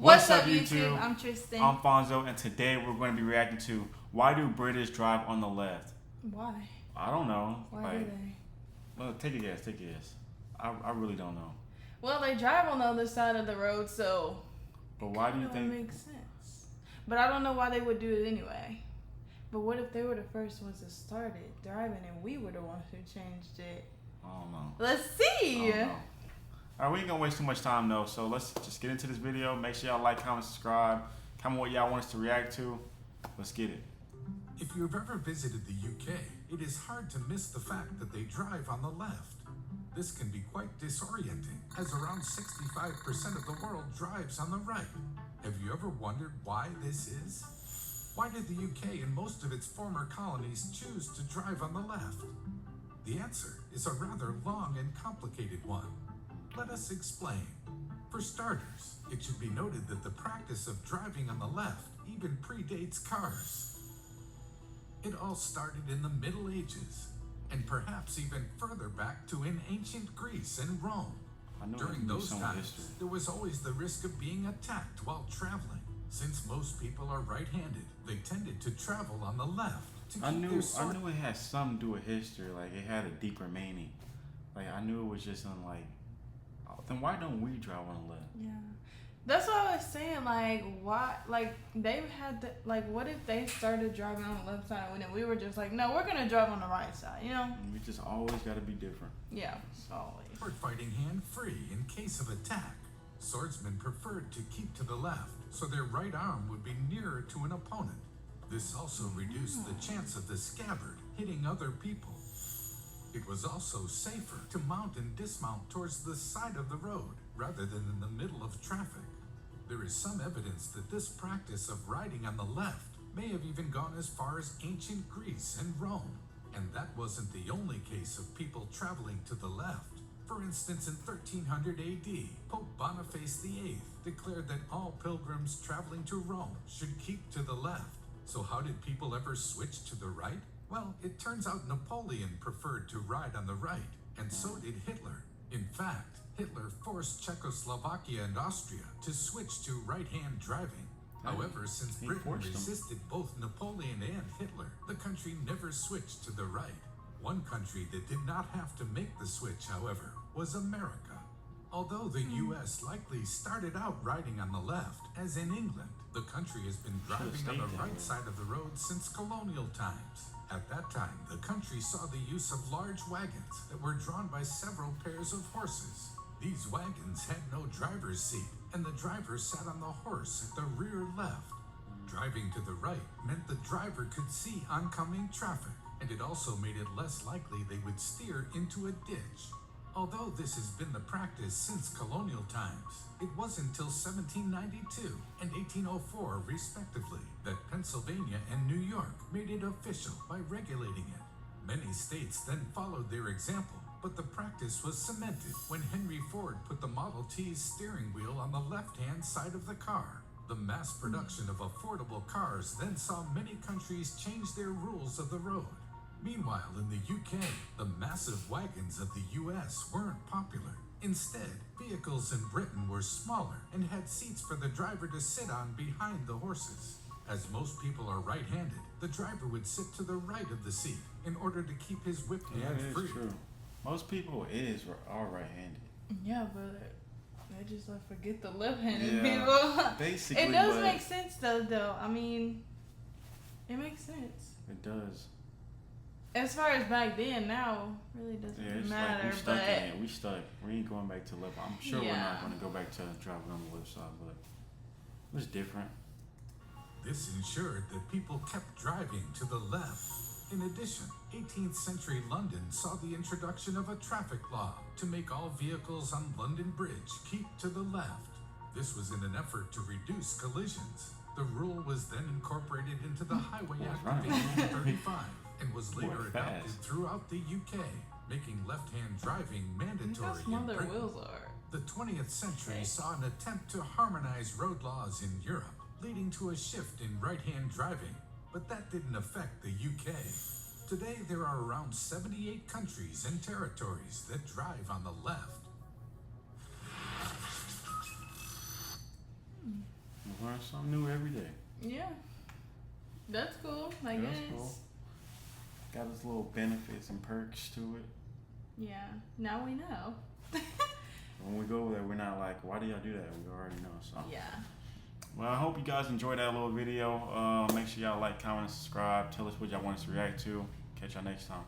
What's up, YouTube? I'm Tristan. I'm Fonzo, and today we're going to be reacting to why do British drive on the left? Why? I don't know. Why do they? Well, take a guess. I really don't know. Well, they drive on the other side of the road, so. But why do you think? That makes sense. But I don't know why they would do it anyway. But what if they were the first ones that started driving and we were the ones who changed it? I don't know. Let's see. Alright, we ain't gonna waste too much time though, so let's just get into this video. Make sure y'all like, comment, subscribe. Comment what y'all want us to react to. Let's get it. If you've ever visited the UK, it is hard to miss the fact that they drive on the left. This can be quite disorienting, as around 65% of the world drives on the right. Have you ever wondered why this is? Why did the UK and most of its former colonies choose to drive on the left? The answer is a rather long and complicated one. Let us explain. For starters, it should be noted that the practice of driving on the left even predates cars. It all started in the Middle Ages, and perhaps even further back to in ancient Greece and Rome. During those times, there was always the risk of being attacked while traveling. Since most people are right-handed, they tended to travel on the left to keep their sword. I knew it had something to do with history, like it had a deeper meaning. Like I knew it was just on like, then why don't we drive on the left? Yeah. That's what I was saying, like, why, like, they had, like, what if they started driving on the left side and then we were just like, no, we're going to drive on the right side, you know? We just always got to be different. Yeah, always. Sword fighting hand-free in case of attack. Swordsmen preferred to keep to the left, so their right arm would be nearer to an opponent. This also reduced the chance of the scabbard hitting other people. It was also safer to mount and dismount towards the side of the road rather than in the middle of traffic. There is some evidence that this practice of riding on the left may have even gone as far as ancient Greece and Rome. And that wasn't the only case of people traveling to the left. For instance, in 1300 AD, Pope Boniface VIII declared that all pilgrims traveling to Rome should keep to the left. So how did people ever switch to the right? Well, it turns out Napoleon preferred to ride on the right, and so did Hitler. In fact, Hitler forced Czechoslovakia and Austria to switch to right-hand driving. However, since Britain resisted both Napoleon and Hitler, the country never switched to the right. One country that did not have to make the switch, however, was America. Although the US likely started out riding on the left, as in England, the country has been driving on the right side of the road since colonial times. At that time, the country saw the use of large wagons that were drawn by several pairs of horses. These wagons had no driver's seat, and the driver sat on the horse at the rear left. Driving to the right meant the driver could see oncoming traffic, and it also made it less likely they would steer into a ditch. Although this has been the practice since colonial times, it wasn't until 1792 and 1804, respectively, that Pennsylvania and New York made it official by regulating it. Many states then followed their example, but the practice was cemented when Henry Ford put the Model T's steering wheel on the left-hand side of the car. The mass production of affordable cars then saw many countries change their rules of the road. Meanwhile, in the UK, the massive wagons of the US weren't popular. Instead, vehicles in Britain were smaller and had seats for the driver to sit on behind the horses. As most people are right-handed, the driver would sit to the right of the seat in order to keep his whip hand free. That is true. Most people are right-handed. Yeah, but they just forget the left-handed people. Basically, it does make sense though. I mean, it makes sense. It does. As far as back then, now really doesn't matter. Like we stuck in it. We stuck. We ain't going back to left. I'm sure we're not going to go back to driving on the left side, but it was different. This ensured that people kept driving to the left. In addition, 18th century London saw the introduction of a traffic law to make all vehicles on London Bridge keep to the left. This was in an effort to reduce collisions. The rule was then incorporated into the Highway Act of 1835 and was later adopted throughout the UK, making left-hand driving mandatory in Britain. Wheels are. The 20th century saw an attempt to harmonize road laws in Europe, leading to a shift in right-hand driving, but that didn't affect the UK. Today, there are around 78 countries and territories that drive on the left. Learn something new every day. Yeah. That's cool, I That's guess. cool. Got its little benefits and perks to it. Yeah. Now we know. When we go there, we're not like, why do y'all do that? We already know. So. Yeah. Well, I hope you guys enjoyed that little video. Make sure y'all like, comment, and subscribe. Tell us what y'all want us to react to. Catch y'all next time.